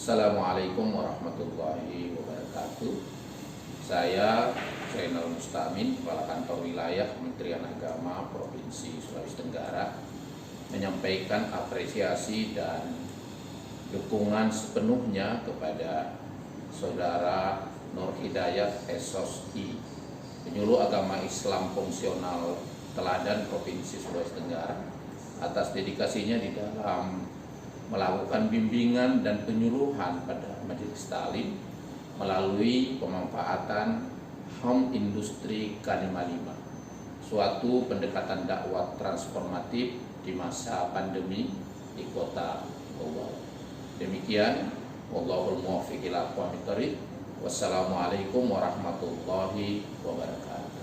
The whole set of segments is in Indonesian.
Assalamualaikum warahmatullahi wabarakatuh. Saya Zainal Mustamin, Kepala Kantor Wilayah Kementerian Agama Provinsi Sulawesi Tenggara, menyampaikan apresiasi dan dukungan sepenuhnya kepada Saudara Nur Hidayat SOSI, Penyuluh Agama Islam Fungsional Teladan Provinsi Sulawesi Tenggara, atas dedikasinya di dalam melakukan bimbingan dan penyuluhan pada majelis taklim melalui pemanfaatan home industri K55, suatu pendekatan dakwah transformatif di masa pandemi di kota Bogor. Demikian, wallahul muwaffiq ila aqwamit thoriq. Wassalamualaikum warahmatullahi wabarakatuh.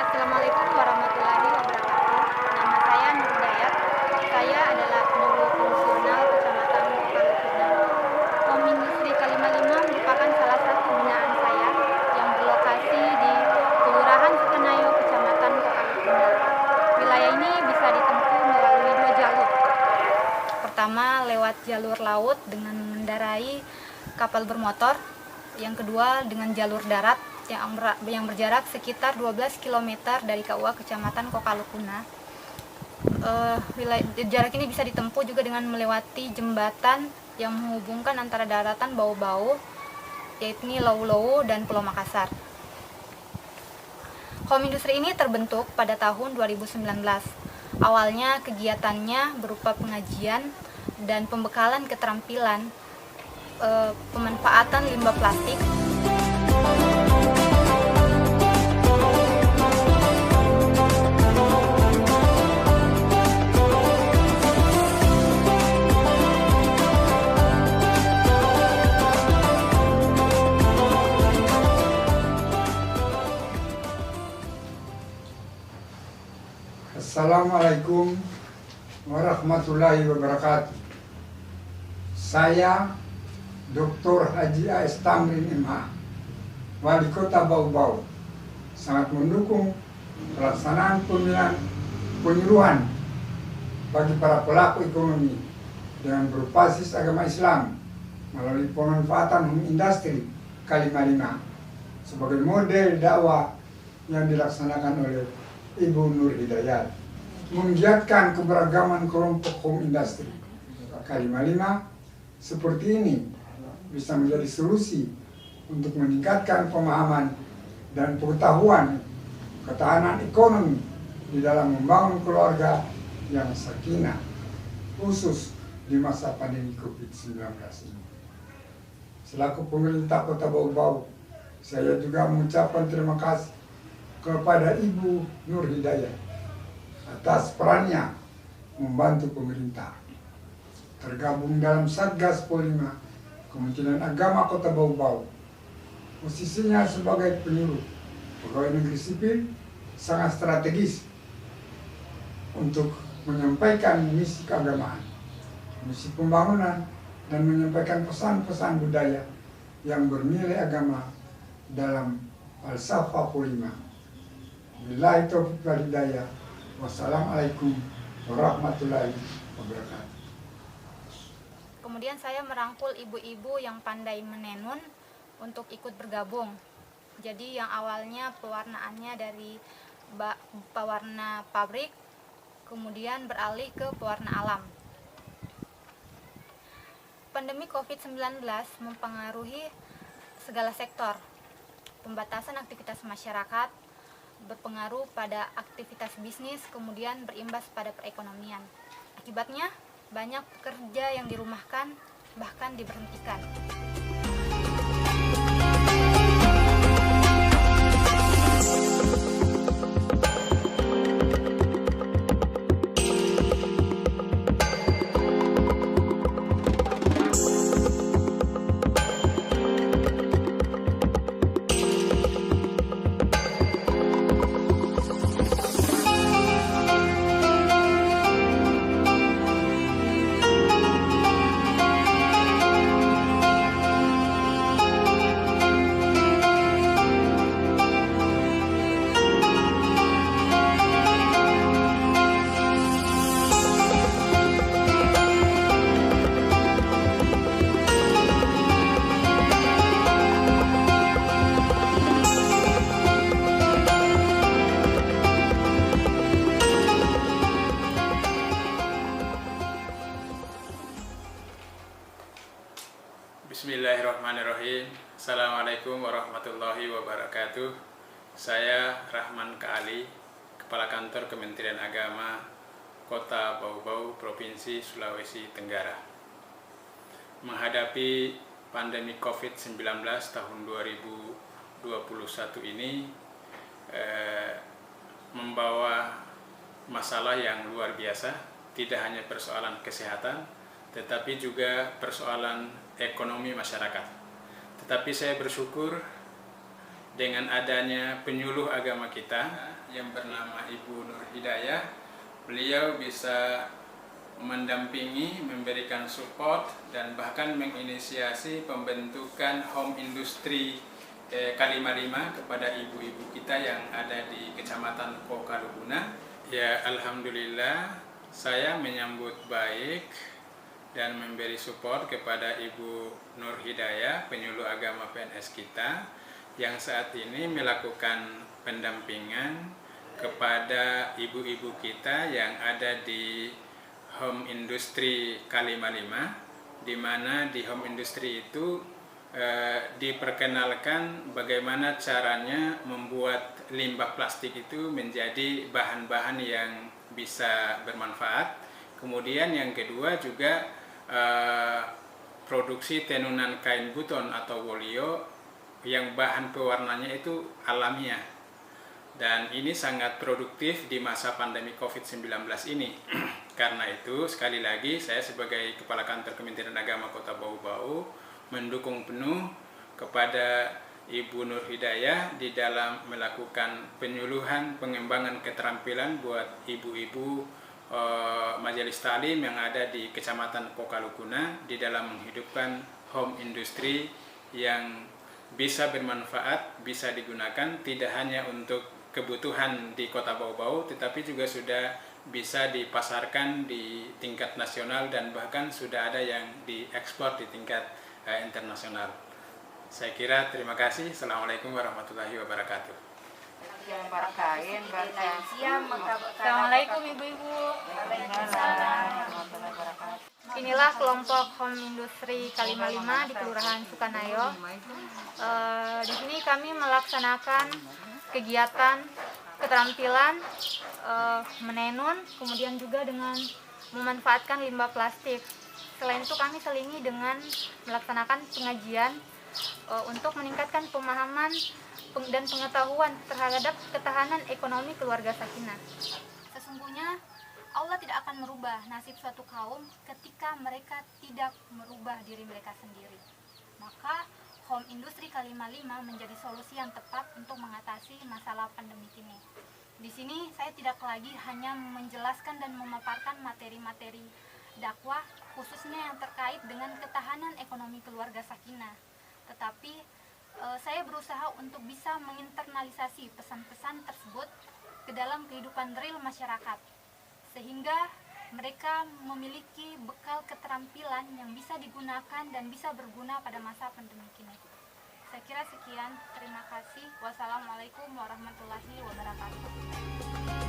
Assalamualaikum warahmatullahi wabarakatuh. Nama saya Nur Hidayat. Saya adalah penyuluh fungsional Kecamatan Kokalukuna. Home Industri K55 merupakan salah satu binaan saya yang berlokasi di Kelurahan Sukenayo, Kecamatan Kokalukuna. Wilayah ini bisa ditempuh melalui dua jalur. Pertama, lewat jalur laut dengan mengendarai kapal bermotor. Yang kedua, dengan jalur darat yang berjarak sekitar 12 km dari KUA Kecamatan Kokalukuna. Jarak ini bisa ditempuh juga dengan melewati jembatan yang menghubungkan antara daratan Bau-Bau, yaitu Lau-Lau dan Pulau Makassar. Home industri ini terbentuk pada tahun 2019. Awalnya kegiatannya berupa pengajian dan pembekalan keterampilan pemanfaatan limbah plastik. Assalamualaikum warahmatullahi wabarakatuh. Saya Dr. Haji A.S. Tamrin MH, Wali Kota Bau-Bau, sangat mendukung pelaksanaan penyuluhan bagi para pelaku ekonomi dengan berbasis agama Islam melalui pemanfaatan home industri K55 sebagai model dakwah yang dilaksanakan oleh Ibu Nur Hidayat, menggiatkan keberagaman kelompok home industri K55 seperti ini bisa menjadi solusi untuk meningkatkan pemahaman dan pengetahuan ketahanan ekonomi di dalam membangun keluarga yang sakinah, khusus di masa pandemi COVID-19 ini. Selaku pemerintah Kota Bau-Bau, saya juga mengucapkan terima kasih kepada Ibu Nur Hidayat atas perannya membantu pemerintah tergabung dalam Satgas Po5 Kementerian Agama Kota Bau-Bau. Posisinya sebagai penyuluh pegawai negeri sipil sangat strategis untuk menyampaikan misi keagamaan, misi pembangunan, dan menyampaikan pesan-pesan budaya yang bernilai agama dalam falsafah Po5. Billahi taufiq wal hidayah. Wassalamualaikum warahmatullahi wabarakatuh. Kemudian saya merangkul ibu-ibu yang pandai menenun untuk ikut bergabung. Jadi yang awalnya pewarnaannya dari pewarna pabrik, kemudian beralih ke pewarna alam. Pandemi COVID-19 mempengaruhi segala sektor. Pembatasan aktivitas masyarakat berpengaruh pada aktivitas bisnis, kemudian berimbas pada perekonomian. Akibatnya, banyak pekerja yang dirumahkan, bahkan diberhentikan. Bismillahirrahmanirrahim. Assalamualaikum warahmatullahi wabarakatuh. Saya Rahman Kaali, Kepala Kantor Kementerian Agama Kota Bau-Bau, Provinsi Sulawesi Tenggara. Menghadapi pandemi COVID-19 tahun 2021 ini membawa masalah yang luar biasa, tidak hanya persoalan kesehatan, tetapi juga persoalan ekonomi masyarakat. Tetapi saya bersyukur dengan adanya penyuluh agama kita yang bernama Ibu Nur Hidayah. Beliau bisa mendampingi, memberikan support, dan bahkan menginisiasi pembentukan home industry Kalima 5 kepada ibu-ibu kita yang ada di Kecamatan Kokalukuna. Ya, alhamdulillah saya menyambut baik dan memberi support kepada Ibu Nur Hidayah, penyuluh agama PNS kita, yang saat ini melakukan pendampingan kepada ibu-ibu kita yang ada di home industry Kalima 5, di mana di home industry itu diperkenalkan bagaimana caranya membuat limbah plastik itu menjadi bahan-bahan yang bisa bermanfaat. Kemudian yang kedua juga produksi tenunan kain buton atau wolio yang bahan pewarnanya itu alamiah, dan ini sangat produktif di masa pandemi COVID-19 ini. Karena itu sekali lagi saya sebagai Kepala Kantor Kementerian Agama Kota Bau-Bau mendukung penuh kepada Ibu Nur Hidayah di dalam melakukan penyuluhan pengembangan keterampilan buat ibu-ibu majelis taklim yang ada di Kecamatan Kokalukuna di dalam menghidupkan home industry yang bisa bermanfaat, bisa digunakan tidak hanya untuk kebutuhan di Kota Bau-Bau, tetapi juga sudah bisa dipasarkan di tingkat nasional dan bahkan sudah ada yang diekspor di tingkat internasional. Saya kira terima kasih. Assalamualaikum warahmatullahi wabarakatuh. Assalamualaikum ibu-ibu. Inilah kelompok home industry Kalima 5 di Kelurahan Sukanayo. Di sini kami melaksanakan kegiatan keterampilan menenun, kemudian juga dengan memanfaatkan limbah plastik. Selain itu kami selingi dengan melaksanakan pengajian untuk meningkatkan pemahaman dan pengetahuan terhadap ketahanan ekonomi keluarga sakinah. Sesungguhnya Allah tidak akan merubah nasib suatu kaum ketika mereka tidak merubah diri mereka sendiri. Maka home industry Kalima 5 menjadi solusi yang tepat untuk mengatasi masalah pandemi ini. Di sini saya tidak lagi hanya menjelaskan dan memaparkan materi-materi dakwah khususnya yang terkait dengan ketahanan ekonomi keluarga sakinah, tetapi saya berusaha untuk bisa menginternalisasi pesan-pesan tersebut ke dalam kehidupan real masyarakat, sehingga mereka memiliki bekal keterampilan yang bisa digunakan dan bisa berguna pada masa pandemi ini. Saya kira sekian, terima kasih. Wassalamualaikum warahmatullahi wabarakatuh.